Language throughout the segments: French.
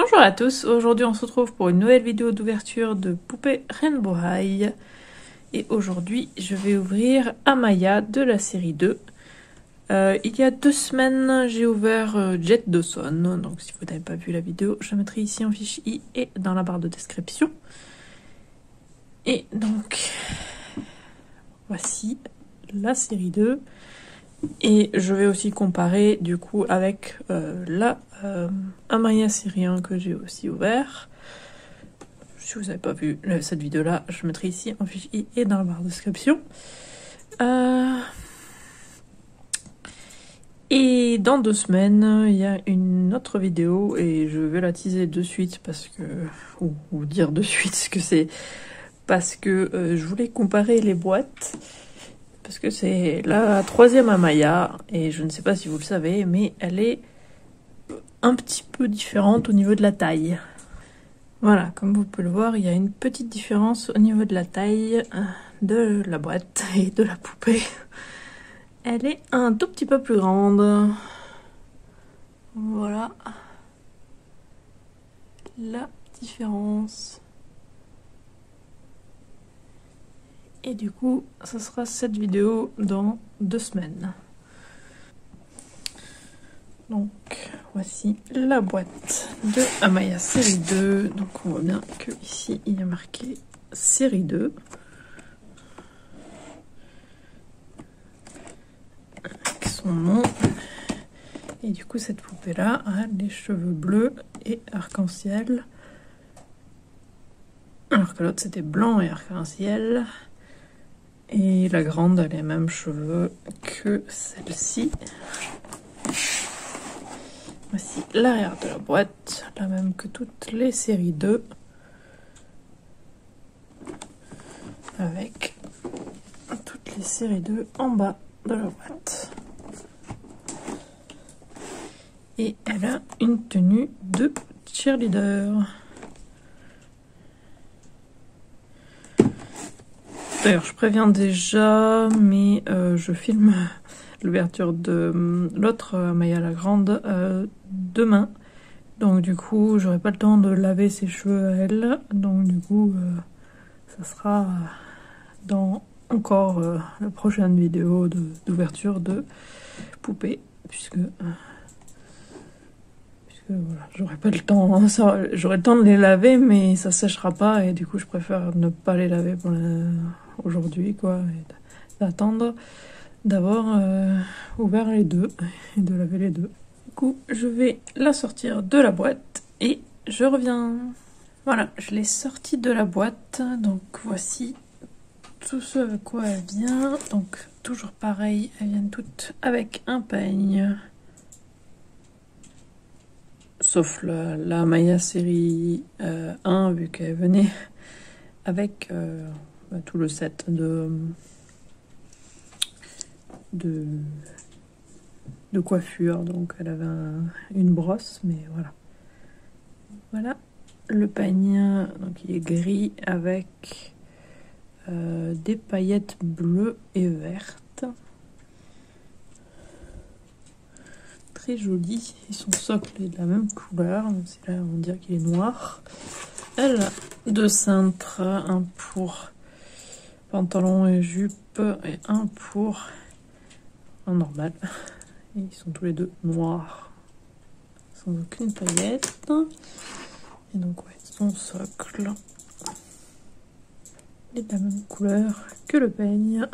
Bonjour à tous, aujourd'hui on se retrouve pour une nouvelle vidéo d'ouverture de poupée Rainbow High. Et aujourd'hui je vais ouvrir Amaya de la série 2. Il y a 2 semaines j'ai ouvert Jet Dawson, donc si vous n'avez pas vu la vidéo je la mettrai ici en fiche i et dans la barre de description. Et donc voici la série 2. Et je vais aussi comparer du coup avec la Amaya série 1 que j'ai aussi ouvert. Si vous n'avez pas vu cette vidéo là, je le mettrai ici en fiche i et dans la barre de description. Et dans 2 semaines, il y a une autre vidéo et je vais la teaser de suite parce que, ou dire de suite ce que c'est, parce que je voulais comparer les boîtes. Parce que c'est la 3e Amaya, et je ne sais pas si vous le savez, mais elle est un petit peu différente au niveau de la taille. Voilà, comme vous pouvez le voir, il y a une petite différence au niveau de la taille de la boîte et de la poupée. Elle est un tout petit peu plus grande. Voilà la différence. Et du coup, ça sera cette vidéo dans 2 semaines. Donc, voici la boîte de Amaya série 2. Donc, on voit bien que ici, il y a marqué série 2. Avec son nom. Et du coup, cette poupée-là a les cheveux bleus et arc-en-ciel. Alors que l'autre, c'était blanc et arc-en-ciel. Et la grande a les mêmes cheveux que celle-ci. Voici l'arrière de la boîte, la même que toutes les séries 2. Avec toutes les séries 2 en bas de la boîte. Et elle a une tenue de cheerleader. D'ailleurs, je préviens déjà, mais je filme l'ouverture de l'autre Amaya la Grande demain. Donc du coup, j'aurai pas le temps de laver ses cheveux à elle. Donc du coup, ça sera dans encore la prochaine vidéo d'ouverture de poupée. Puisque voilà, j'aurai pas le temps, j'aurai le temps de les laver, mais ça séchera pas, et du coup je préfère ne pas les laver pour aujourd'hui, quoi, et d'attendre d'avoir ouvert les deux, et de laver les deux. Du coup, je vais la sortir de la boîte, et je reviens. Voilà, je l'ai sortie de la boîte, donc voici tout ce avec quoi elle vient. Donc toujours pareil, elles viennent toutes avec un peigne. Sauf la Amaya série 1, vu qu'elle venait avec tout le set de coiffure. Donc elle avait une brosse, mais voilà. Voilà le peigne, donc il est gris avec des paillettes bleues et vertes. Très joli, et son socle est de la même couleur, même si là on dirait qu'il est noir. Elle a 2 cintres, un pour pantalon et jupe et un pour un normal. Et ils sont tous les deux noirs, sans aucune paillette. Et donc ouais, son socle est de la même couleur que le peigne.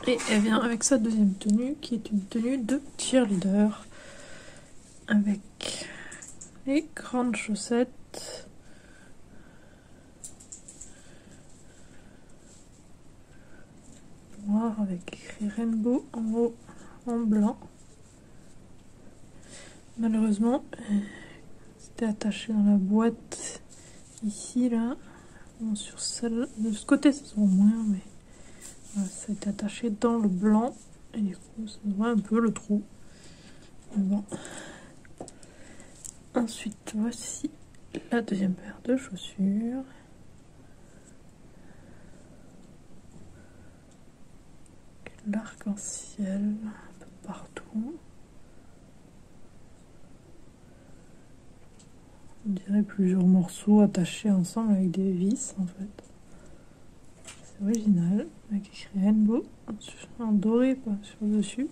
Et elle vient avec sa deuxième tenue, qui est une tenue de cheerleader, avec les grandes chaussettes, noires avec écrit Rainbow en haut en blanc. Malheureusement, c'était attaché dans la boîte ici, là. Bon, sur celle de ce côté, ça se voit moins, mais voilà, ça a été attaché dans le blanc, et du coup, ça se voit un peu le trou. Mais bon. Ensuite, voici la deuxième paire de chaussures. L'arc-en-ciel un peu partout. On dirait plusieurs morceaux attachés ensemble avec des vis en fait. C'est original, avec écrit Rainbow en doré pas sur le dessus.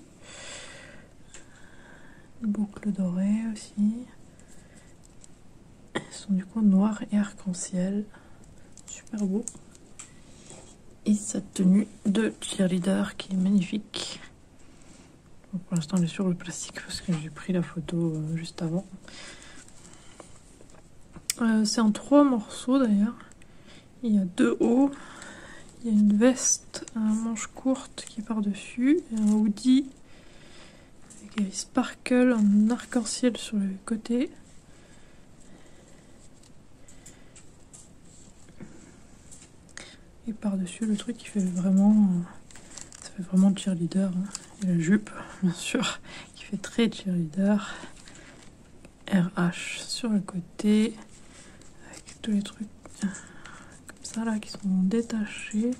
Une boucle dorée aussi. Ils sont du coup noirs et arc-en-ciel. Super beau. Et cette tenue de cheerleader qui est magnifique. Bon, pour l'instant elle est sur le plastique parce que j'ai pris la photo juste avant. C'est en 3 morceaux d'ailleurs. Il y a 2 hauts. Il y a une veste à manches courtes qui est par-dessus. Et un hoodie avec des sparkle en arc-en-ciel sur le côté. Et par-dessus le truc qui fait vraiment... ça fait vraiment cheerleader. Hein. Et la jupe, bien sûr, qui fait très cheerleader. RH sur le côté. Avec tous les trucs comme ça là qui sont détachés.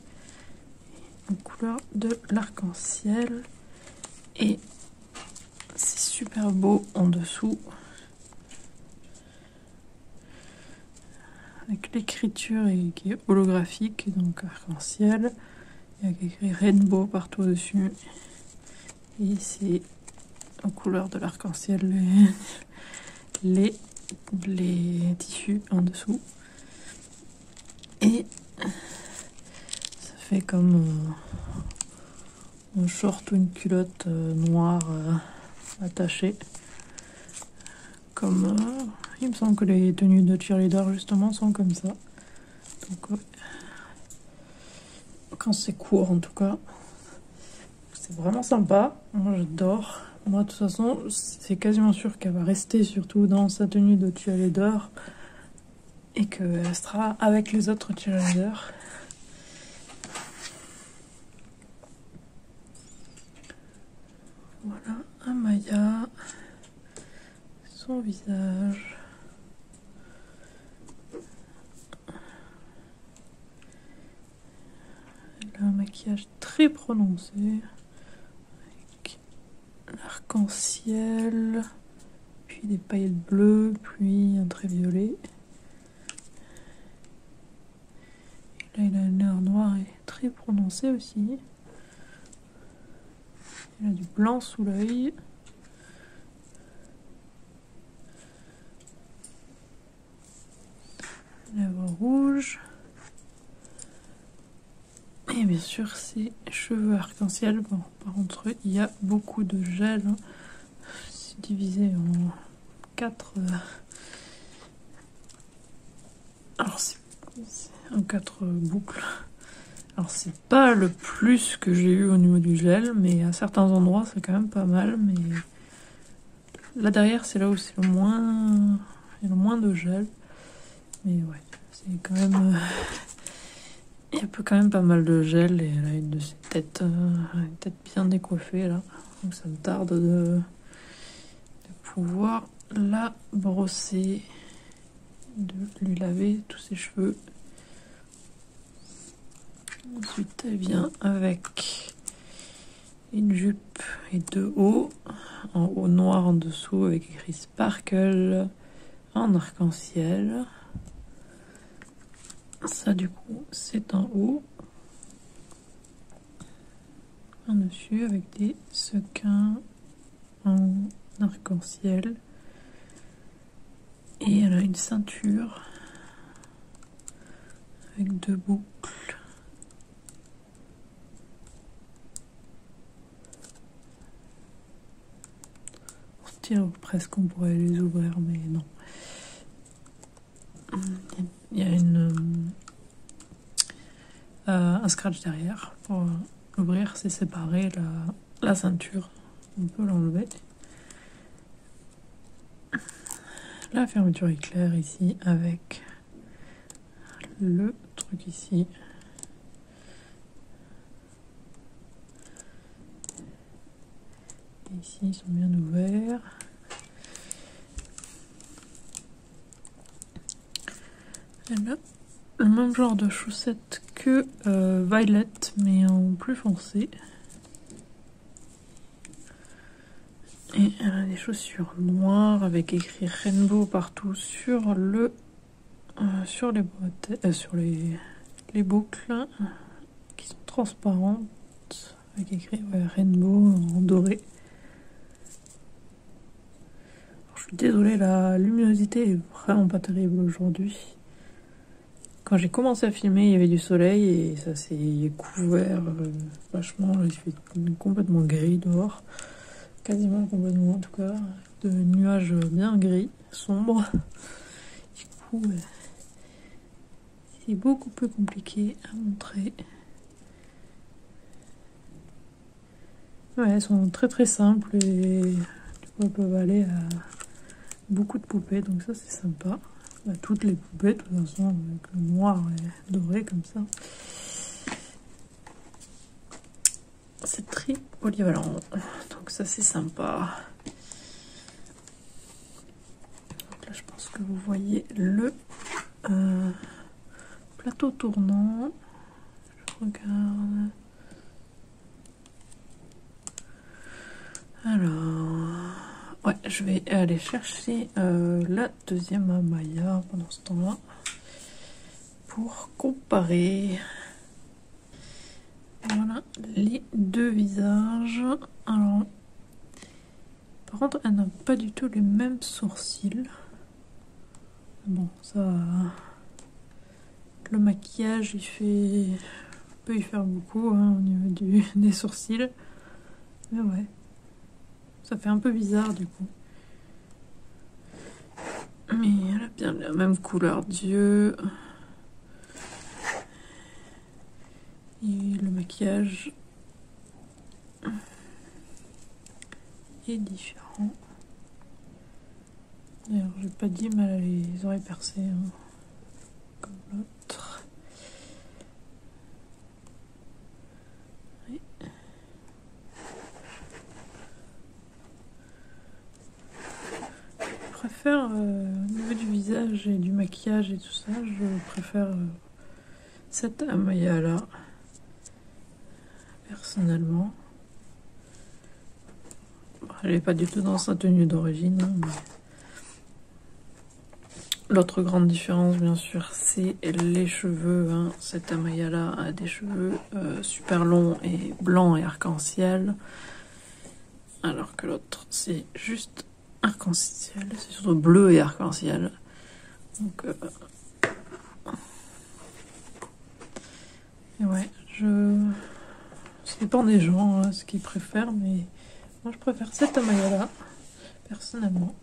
En couleur de l'arc-en-ciel. Et c'est super beau en dessous. Avec l'écriture qui est holographique, donc arc-en-ciel. Il y a écrit Rainbow partout dessus. Et c'est en couleur de l'arc-en-ciel les tissus en dessous. Et ça fait comme un short ou une culotte noire attachée. Comme il me semble que les tenues de cheerleader justement sont comme ça. Donc quand c'est court en tout cas, c'est vraiment sympa. Moi j'adore. Moi de toute façon c'est quasiment sûr qu'elle va rester surtout dans sa tenue de cheerleader et qu'elle restera avec les autres cheerleaders. Voilà, Amaya, son visage. Elle a un maquillage très prononcé, avec l'arc-en-ciel, puis des paillettes bleues, puis un trait violet. Et là, il a un air noir et très prononcé aussi. Il a du blanc sous l'œil. Lèvres rouges. Et bien sûr, ses cheveux arc-en-ciel. Bon, par contre, il y a beaucoup de gel. Hein. C'est divisé en 4. Alors, c'est en 4 boucles. Alors, c'est pas le plus que j'ai eu au niveau du gel, mais à certains endroits, c'est quand même pas mal. Mais là derrière, c'est là où c'est le moins. Il y a le moins de gel. Mais ouais, c'est quand même. Il y a quand même pas mal de gel et elle a une de ses têtes, une tête bien décoiffée là. Donc ça me tarde de pouvoir la brosser, de lui laver tous ses cheveux. Ensuite elle vient avec une jupe et 2 hauts. En haut noir en dessous avec écrit sparkle en arc-en-ciel. Ça du coup c'est en haut, en dessus avec des sequins en arc-en-ciel. Et elle a une ceinture avec 2 boucles. On dirait presque qu'on pourrait les ouvrir mais non. Il y a un scratch derrière pour l'ouvrir, c'est séparé la ceinture, on peut l'enlever. La fermeture est claire ici avec le truc ici. Et ici ils sont bien ouverts. Elle a le même genre de chaussettes que Violet, mais en plus foncé. Et Et elle a des chaussures noires avec écrit Rainbow partout sur le sur les boîtes, sur les boucles qui sont transparentes avec écrit Rainbow en doré. Alors, je suis désolée, la luminosité est vraiment pas terrible aujourd'hui. Quand j'ai commencé à filmer, il y avait du soleil et ça s'est couvert vachement. Là, il fait complètement gris dehors. Quasiment complètement en tout cas. De nuages bien gris, sombres. Du coup, c'est beaucoup plus compliqué à montrer. Ouais, elles sont très très simples et du coup, elles peuvent aller à beaucoup de poupées. Donc ça, c'est sympa. Toutes les poupées, de toute façon, avec le noir et doré comme ça. C'est très polyvalent, donc ça c'est sympa. Donc là, je pense que vous voyez le plateau tournant. Je regarde. Alors, ouais, je vais aller chercher la deuxième abaya pendant ce temps-là pour comparer. Voilà les deux visages. Alors, par contre, elle n'a pas du tout les mêmes sourcils. Bon, ça, le maquillage, peut y faire beaucoup hein, au niveau des sourcils. Mais ouais, ça fait un peu bizarre du coup. Mais elle a bien la même couleur d'yeux. Et le maquillage est différent. D'ailleurs, j'ai pas dit, mais elle a les oreilles percées, hein, comme l'autre. Oui. Je préfère, au niveau du visage et du maquillage et tout ça, je préfère cette abaya là. Personnellement, elle n'est pas du tout dans sa tenue d'origine. Hein, mais... L'autre grande différence, bien sûr, c'est les cheveux. Hein. Cette abaya-là a des cheveux super longs et blancs et arc-en-ciel, alors que l'autre, c'est juste arc-en-ciel. C'est surtout bleu et arc-en-ciel. Donc, et ouais, ça dépend des gens, hein, ce qu'ils préfèrent, mais moi je préfère cette abaya-là, personnellement.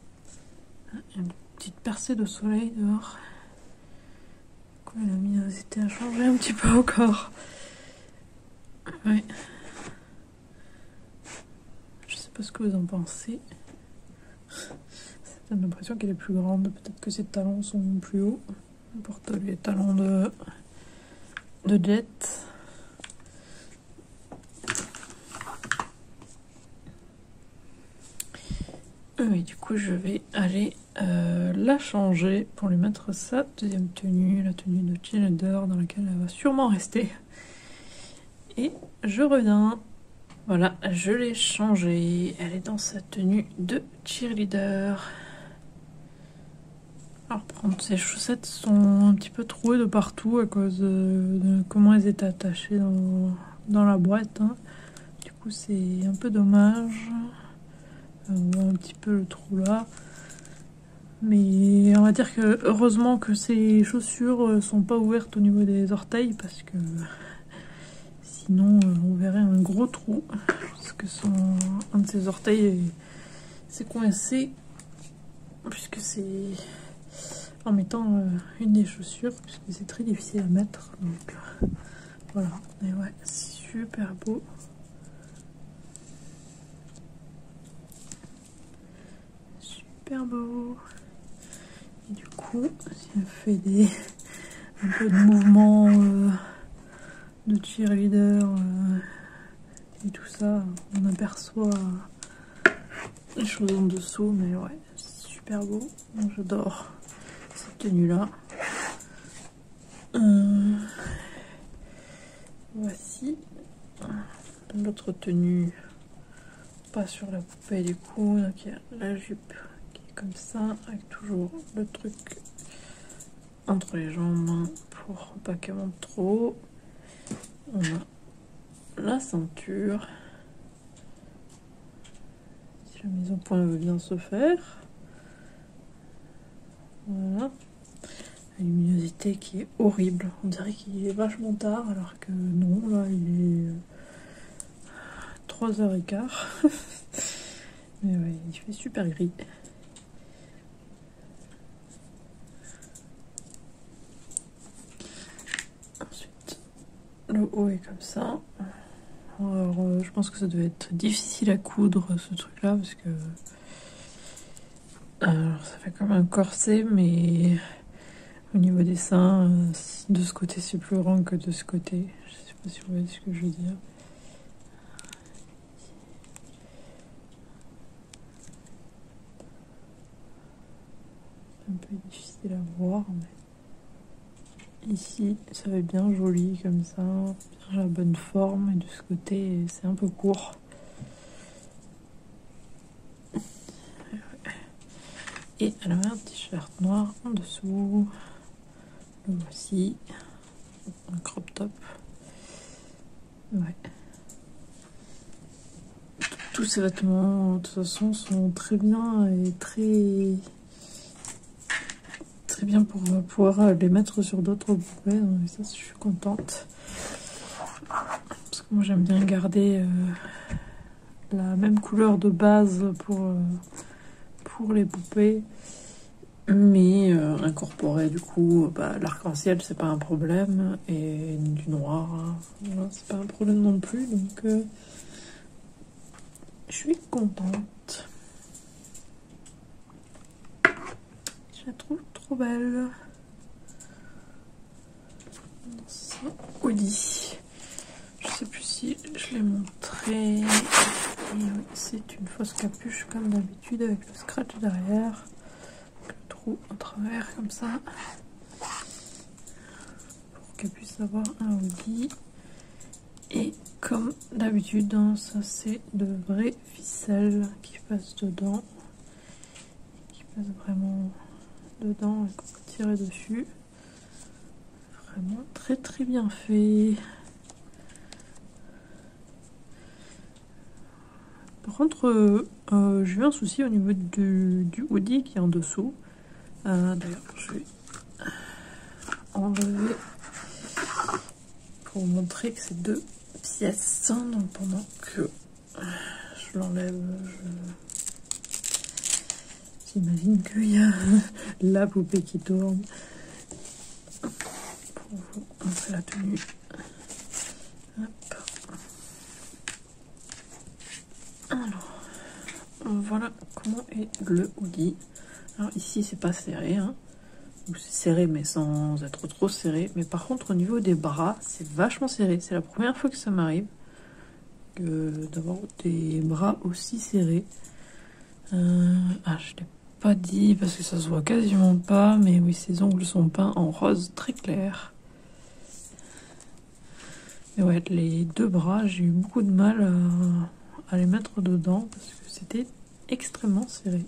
Il y a une petite percée de soleil dehors. La luminosité a changé un petit peu encore. Ouais. Je sais pas ce que vous en pensez. Ça donne l'impression qu'elle est plus grande. Peut-être que ses talons sont plus hauts. Elle porte les talons de Jet. Oui, du coup, je vais aller la changer pour lui mettre sa deuxième tenue, la tenue de cheerleader dans laquelle elle va sûrement rester. Et je reviens. Voilà, je l'ai changée. Elle est dans sa tenue de cheerleader. Alors, par contre, ces chaussettes sont un petit peu trouées de partout à cause de comment elles étaient attachées dans la boîte. Hein. Du coup, c'est un peu dommage. On voit un petit peu le trou là. Mais on va dire que heureusement que ces chaussures sont pas ouvertes au niveau des orteils parce que sinon on verrait un gros trou. Parce que un de ses orteils s'est coincé puisque c'est en mettant une des chaussures puisque c'est très difficile à mettre. Donc voilà. Et ouais, super beau. Super beau. Et du coup, si on fait un peu de mouvement de cheerleader et tout ça, on aperçoit les choses en dessous, mais ouais, c'est super beau. J'adore cette tenue-là. Voici l'autre tenue pas sur la poupée du coup. Donc il y a la jupe qui est comme ça, avec toujours le truc entre les jambes pour pas qu'elle monte trop. On a la ceinture. Si la mise au point veut bien se faire. Voilà. La luminosité qui est horrible. On dirait qu'il est vachement tard alors que non, là il est 3h15. Mais ouais, il fait super gris. Ensuite, le haut est comme ça. Alors, je pense que ça devait être difficile à coudre ce truc là parce que alors, ça fait comme un corset, mais au niveau des seins, de ce côté c'est plus grand que de ce côté. Je sais pas si vous voyez ce que je veux dire. Un peu difficile à voir, mais ici ça va bien joli comme ça, bien la bonne forme, et de ce côté c'est un peu court. Et elle a un t-shirt noir en dessous, le voici, un crop top. Ouais. Tous ces vêtements de toute façon sont très bien et très bien pour pouvoir les mettre sur d'autres poupées, donc ça je suis contente parce que moi j'aime bien garder la même couleur de base pour les poupées, mais incorporer du coup l'arc-en-ciel c'est pas un problème, et du noir voilà, c'est pas un problème non plus, donc je suis contente. Je la trouve trop belle. Ça, Audi. Je sais plus si je l'ai montré. Oui, c'est une fausse capuche comme d'habitude avec le scratch derrière, avec le trou à travers comme ça, pour qu'elle puisse avoir un Audi. Et comme d'habitude, ça c'est de vraies ficelles qui passent dedans, qui passent vraiment dedans et qu'on peut tirer dessus. Vraiment très très bien fait. Par contre, j'ai eu un souci au niveau du hoodie qui est en dessous. D'ailleurs, je vais enlever pour vous montrer que c'est 2 pièces. Donc pendant que je l'enlève, j'imagine qu'il y a la poupée qui tourne. Pour vous montrer la tenue. Hop. Alors, voilà comment est le hoodie. Alors ici c'est pas serré, hein. Ou c'est serré mais sans être trop serré. Mais par contre au niveau des bras c'est vachement serré. C'est la première fois que ça m'arrive d'avoir des bras aussi serrés. Je l'ai pas dit parce que ça se voit quasiment pas, mais oui, ses ongles sont peints en rose très clair. Et ouais, les 2 bras, j'ai eu beaucoup de mal à les mettre dedans parce que c'était extrêmement serré.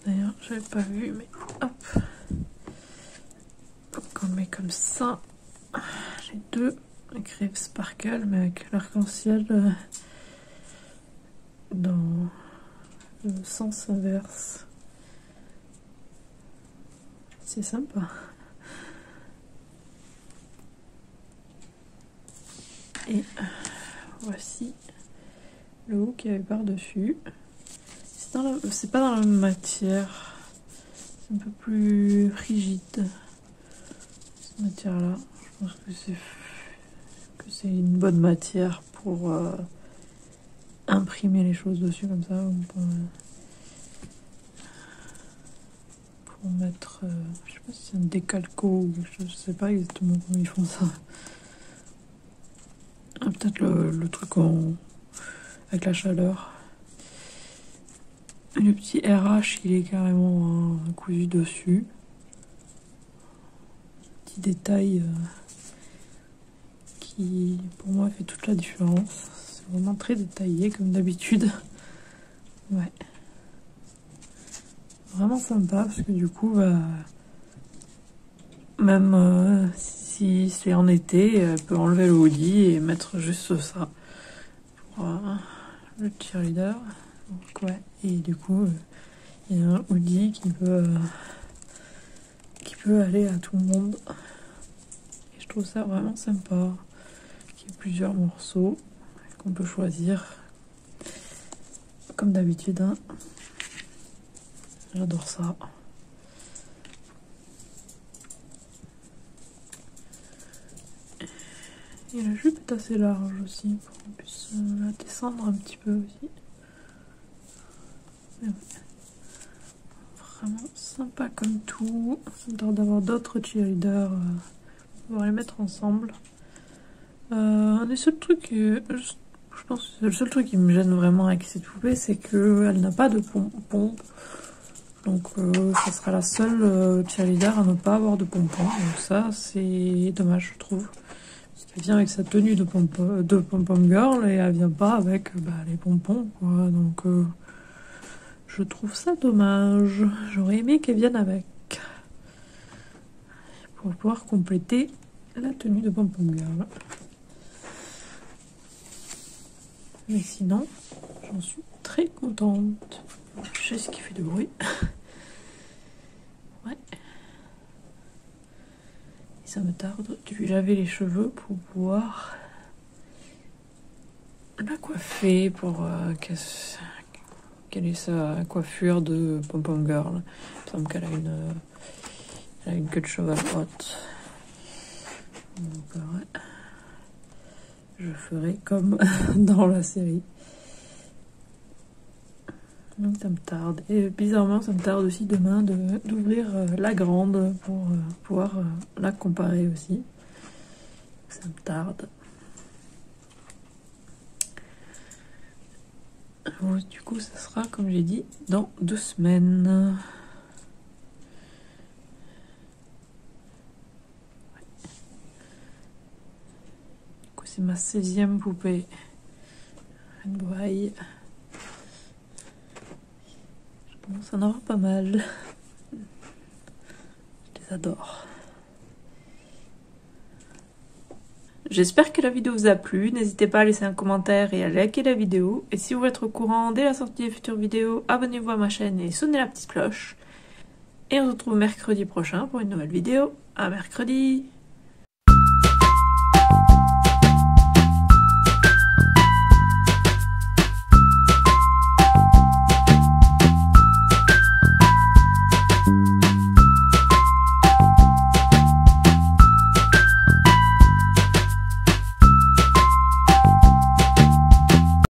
D'ailleurs, j'avais pas vu, mais hop, on met comme ça. J'ai 2 griffes sparkle, mais avec l'arc-en-ciel dans le sens inverse. C'est sympa. Et voici le haut qu'il y avait par-dessus. C'est pas dans la même matière. C'est un peu plus rigide. Cette matière-là. Je pense que c'est une bonne matière pour imprimer les choses dessus comme ça. Ou pour mettre... je sais pas si c'est un décalco ou quelque chose. Je sais pas exactement comment ils font ça. Peut-être le truc avec la chaleur. Le petit RH, il est carrément cousu dessus. Petit détail qui, pour moi, fait toute la différence. C'est vraiment très détaillé comme d'habitude. Ouais. Vraiment sympa parce que du coup, bah, même si c'est en été, elle peut enlever le hoodie et mettre juste ça pour le cheerleader. Donc ouais, et du coup, il y a un hoodie qui peut aller à tout le monde. Et je trouve ça vraiment sympa. Il y a plusieurs morceaux qu'on peut choisir. Comme d'habitude, hein. J'adore ça. Et la jupe est assez large aussi, pour qu'on puisse la descendre un petit peu aussi. Mais ouais. Vraiment sympa comme tout. J'adore d'avoir d'autres cheerleaders, pouvoir les mettre ensemble. Un des seuls trucs, je pense que c'est le seul truc qui me gêne vraiment avec cette poupée, c'est qu'elle n'a pas de pompe. Donc ça sera la seule cheerleader à ne pas avoir de pompons. Donc ça, c'est dommage, je trouve. Parce qu'elle vient avec sa tenue de pom-pom girl et elle vient pas avec les pompons, quoi. Donc je trouve ça dommage. J'aurais aimé qu'elle vienne avec. Pour pouvoir compléter la tenue de pom-pom girl. Mais sinon, j'en suis très contente. Je sais ce qui fait de bruit. Ouais. Et ça me tarde de lui laver les cheveux pour pouvoir la coiffer pour qu'elle ait sa coiffure de pom-pom girl. Il me semble qu'elle a une queue de cheval haute. Donc ouais. Je ferai comme dans la série. Donc ça me tarde. Et bizarrement, ça me tarde aussi demain d'ouvrir la grande pour pouvoir la comparer aussi. Ça me tarde. Bon, du coup, ça sera, comme j'ai dit, dans 2 semaines. C'est ma 16e poupée. Une boaille. Je commence à en avoir pas mal. Je les adore. J'espère que la vidéo vous a plu. N'hésitez pas à laisser un commentaire et à liker la vidéo. Et si vous voulez être au courant dès la sortie des futures vidéos, abonnez-vous à ma chaîne et sonnez la petite cloche. Et on se retrouve mercredi prochain pour une nouvelle vidéo. À mercredi!